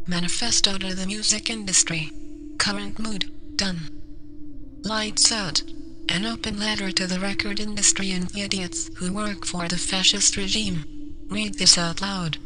Manifesto to the music industry. Current mood, done. Lights out. An open letter to the record industry and the idiots who work for the fascist regime. Read this out loud.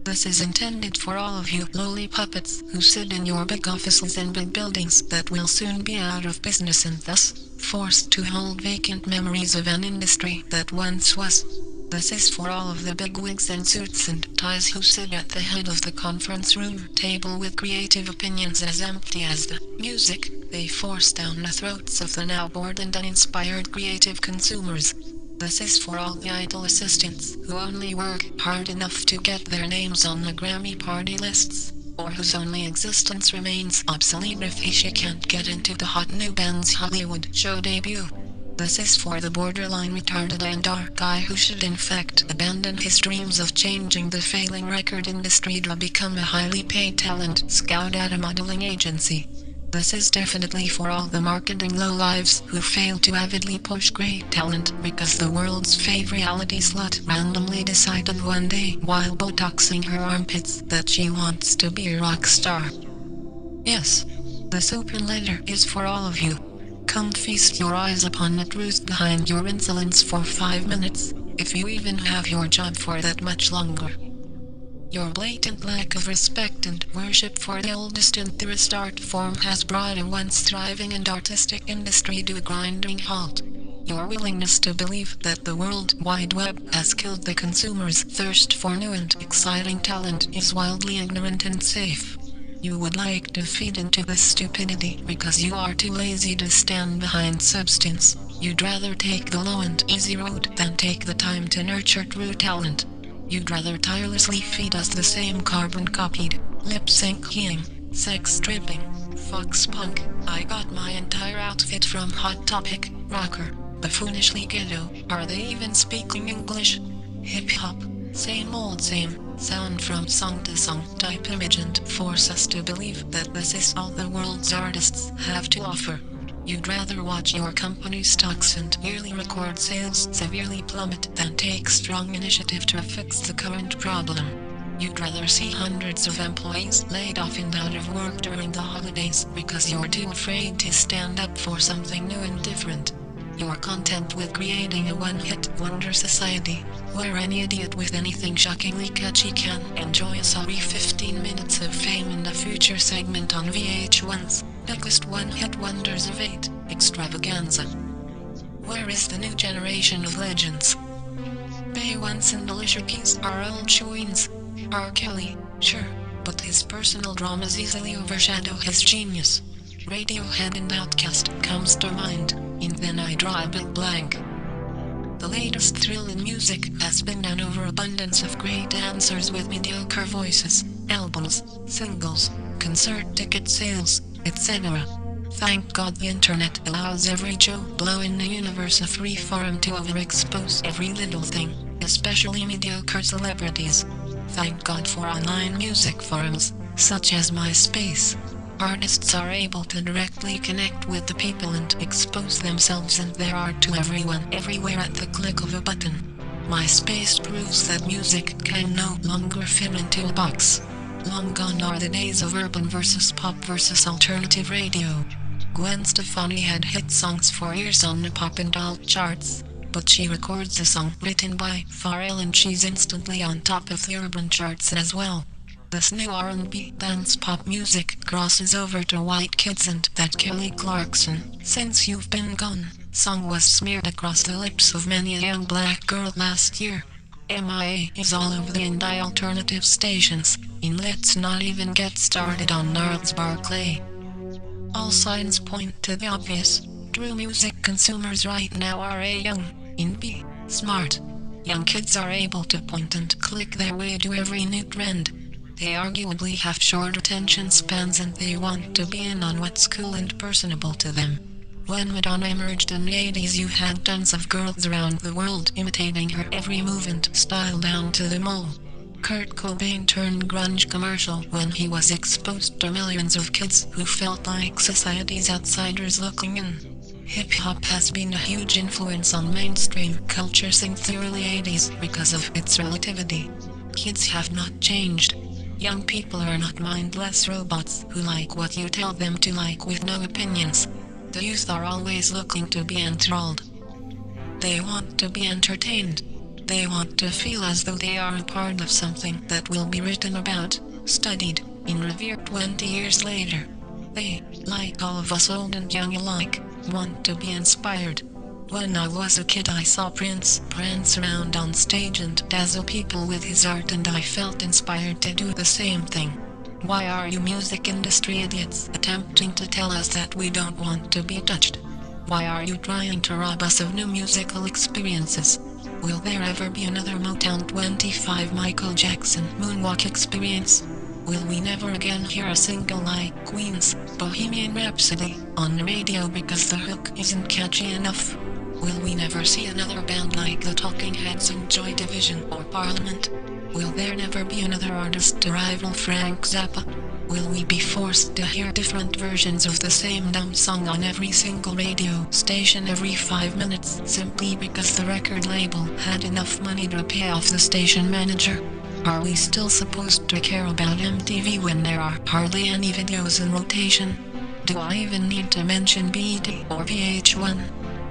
This is intended for all of you lowly puppets who sit in your big offices and big buildings that will soon be out of business and thus forced to hold vacant memories of an industry that once was. This is for all of the bigwigs in suits and ties who sit at the head of the conference room table with creative opinions as empty as the music they force down the throats of the now bored and uninspired creative consumers. This is for all the idle assistants who only work hard enough to get their names on the Grammy party lists, or whose only existence remains obsolete if she can't get into the hot new band's Hollywood show debut. This is for the borderline retarded and dark guy who should in fact abandon his dreams of changing the failing record industry to become a highly paid talent scout at a modeling agency. This is definitely for all the marketing lowlives who fail to avidly push great talent because the world's favorite reality slut randomly decided one day while botoxing her armpits that she wants to be a rock star. Yes, this open letter is for all of you. Come feast your eyes upon the truth behind your insolence for 5 minutes, if you even have your job for that much longer. Your blatant lack of respect and worship for the oldest and purest art form has brought a once thriving and artistic industry to a grinding halt. Your willingness to believe that the World Wide Web has killed the consumer's thirst for new and exciting talent is wildly ignorant and safe. You would like to feed into this stupidity because you are too lazy to stand behind substance. You'd rather take the low and easy road than take the time to nurture true talent. You'd rather tirelessly feed us the same carbon-copied, lip-syncing, sex-stripping, fox punk. I got my entire outfit from Hot Topic, rocker, buffoonishly ghetto. Are they even speaking English? Hip-hop, same old same, sound from song to song type image and force us to believe that this is all the world's artists have to offer. You'd rather watch your company's stocks and yearly record sales severely plummet than take strong initiative to fix the current problem. You'd rather see hundreds of employees laid off and out of work during the holidays because you're too afraid to stand up for something new and different. You're content with creating a one-hit wonder society, where any idiot with anything shockingly catchy can enjoy a sorry 15 minutes of fame in the future segment on VH1's biggest one-hit wonders of 8 extravaganza. Where is the new generation of legends? Bay Once and Alicia Keys are old shoe-ins. R. Kelly, sure, but his personal dramas easily overshadow his genius. Radiohead and Outkast comes to mind, and then I draw a big blank. The latest thrill in music has been an overabundance of great dancers with mediocre voices, albums, singles, concert ticket sales, etc. Thank God the internet allows every Joe Blow in the universe a free forum to overexpose every little thing, especially mediocre celebrities. Thank God for online music forums, such as MySpace. Artists are able to directly connect with the people and expose themselves and their art to everyone everywhere at the click of a button. MySpace proves that music can no longer fit into a box. Long gone are the days of urban versus pop versus alternative radio. Gwen Stefani had hit songs for years on the pop and alt charts, but she records a song written by Pharrell and she's instantly on top of the urban charts as well. This new R&B dance pop music crosses over to white kids and that Kelly Clarkson, "Since You've Been Gone" song was smeared across the lips of many a young black girl last year. MIA is all over the indie alternative stations, and let's not even get started on Gnarls Barkley. All signs point to the obvious. True music consumers right now are A, young, and B, smart. Young kids are able to point and click their way to every new trend. They arguably have short attention spans and they want to be in on what's cool and personable to them. When Madonna emerged in the 80s you had tons of girls around the world imitating her every move and style down to the mole. Kurt Cobain turned grunge commercial when he was exposed to millions of kids who felt like society's outsiders looking in. Hip-hop has been a huge influence on mainstream culture since the early 80s because of its relativity. Kids have not changed. Young people are not mindless robots who like what you tell them to like with no opinions. The youth are always looking to be enthralled. They want to be entertained. They want to feel as though they are a part of something that will be written about, studied, in review 20 years later. They, like all of us old and young alike, want to be inspired. When I was a kid I saw Prince prance around on stage and dazzle people with his art, and I felt inspired to do the same thing. Why are you music industry idiots attempting to tell us that we don't want to be touched? Why are you trying to rob us of new musical experiences? Will there ever be another Motown 25 Michael Jackson moonwalk experience? Will we never again hear a single like Queen's Bohemian Rhapsody on the radio because the hook isn't catchy enough? Will we never see another band like the Talking Heads in Joy Division or Parliament? Will there never be another artist to rival Frank Zappa? Will we be forced to hear different versions of the same dumb song on every single radio station every 5 minutes simply because the record label had enough money to pay off the station manager? Are we still supposed to care about MTV when there are hardly any videos in rotation? Do I even need to mention BET or VH1?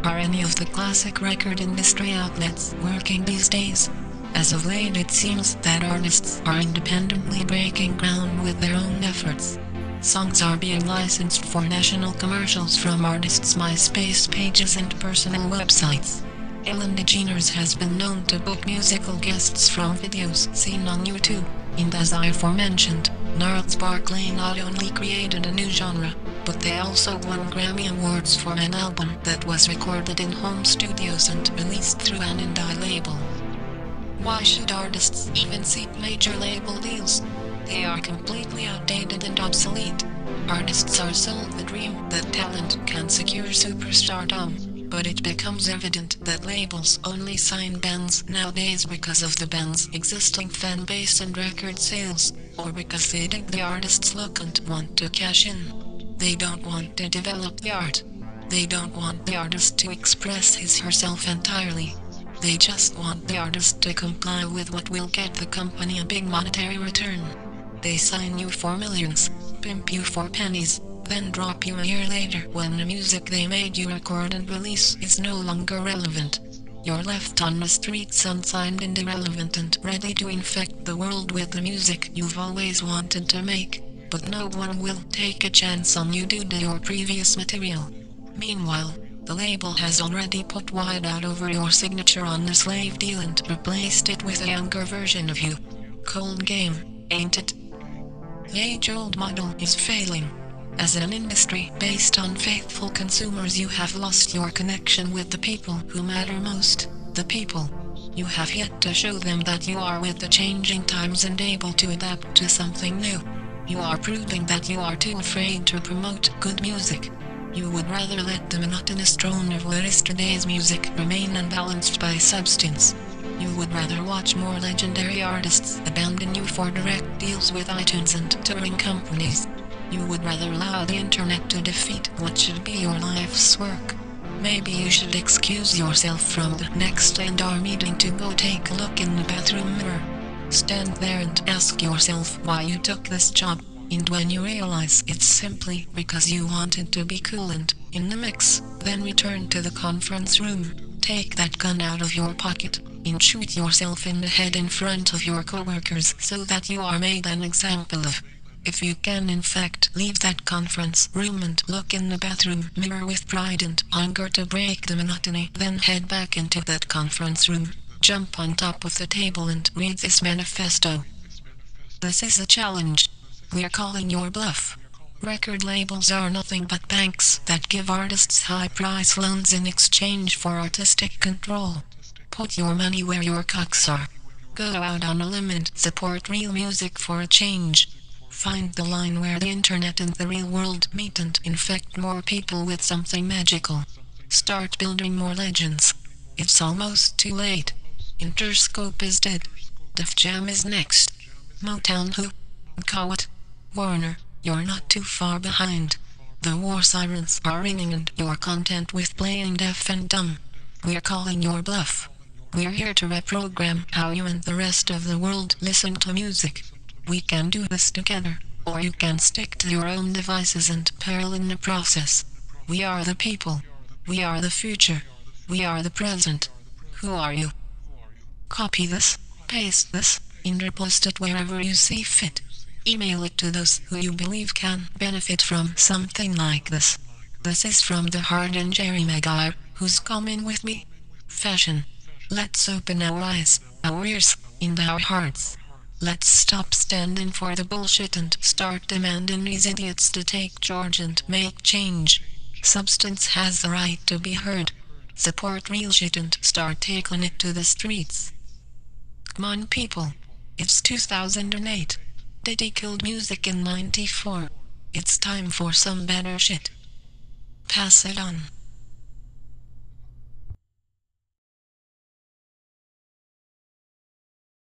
Are any of the classic record industry outlets working these days? As of late it seems that artists are independently breaking ground with their own efforts. Songs are being licensed for national commercials from artists' MySpace pages and personal websites. Ellen DeGeneres has been known to book musical guests from videos seen on YouTube, and as I aforementioned, Gnarls Barkley not only created a new genre, but they also won Grammy Awards for an album that was recorded in home studios and released through an indie label. Why should artists even seek major label deals? They are completely outdated and obsolete. Artists are sold the dream that talent can secure superstardom, but it becomes evident that labels only sign bands nowadays because of the band's existing fan base and record sales, or because they dig the artist's look and want to cash in. They don't want to develop the art. They don't want the artist to express his herself entirely. They just want the artist to comply with what will get the company a big monetary return. They sign you for millions, pimp you for pennies, then drop you a year later when the music they made you record and release is no longer relevant. You're left on the streets unsigned and irrelevant and ready to infect the world with the music you've always wanted to make, but no one will take a chance on you due to your previous material. Meanwhile, the label has already put White Out over your signature on the slave deal and replaced it with a younger version of you. Cold game, ain't it? The age-old model is failing. As an industry based on faithful consumers, you have lost your connection with the people who matter most, the people. You have yet to show them that you are with the changing times and able to adapt to something new. You are proving that you are too afraid to promote good music. You would rather let the monotonous drone of yesterday's music remain unbalanced by substance. You would rather watch more legendary artists abandon you for direct deals with iTunes and touring companies. You would rather allow the internet to defeat what should be your life's work. Maybe you should excuse yourself from the next A&R meeting to go take a look in the bathroom mirror. Stand there and ask yourself why you took this job. And when you realize it's simply because you wanted to be cool and in the mix, then return to the conference room, take that gun out of your pocket, and shoot yourself in the head in front of your coworkers so that you are made an example of. If you can in fact leave that conference room and look in the bathroom mirror with pride and hunger to break the monotony, then head back into that conference room, jump on top of the table and read this manifesto. This is a challenge. We're calling your bluff. Record labels are nothing but banks that give artists high-price loans in exchange for artistic control. Put your money where your cocks are. Go out on a limb and support real music for a change. Find the line where the internet and the real world meet and infect more people with something magical. Start building more legends. It's almost too late. Interscope is dead. Def Jam is next. Motown who? Call it. Warner, you're not too far behind. The war sirens are ringing and you're content with playing deaf and dumb. We're calling your bluff. We're here to reprogram how you and the rest of the world listen to music. We can do this together, or you can stick to your own devices and peril in the process. We are the people. We are the future. We are the present. Who are you? Copy this, paste this, and repost it wherever you see fit. Email it to those who you believe can benefit from something like this. This is from the heart and Jerry Maguire, who's coming with me. Fashion. Let's open our eyes, our ears, and our hearts. Let's stop standing for the bullshit and start demanding these idiots to take charge and make change. Substance has the right to be heard. Support real shit and start taking it to the streets. Come on people. It's 2008. Diddy killed music in '94. It's time for some better shit. Pass it on.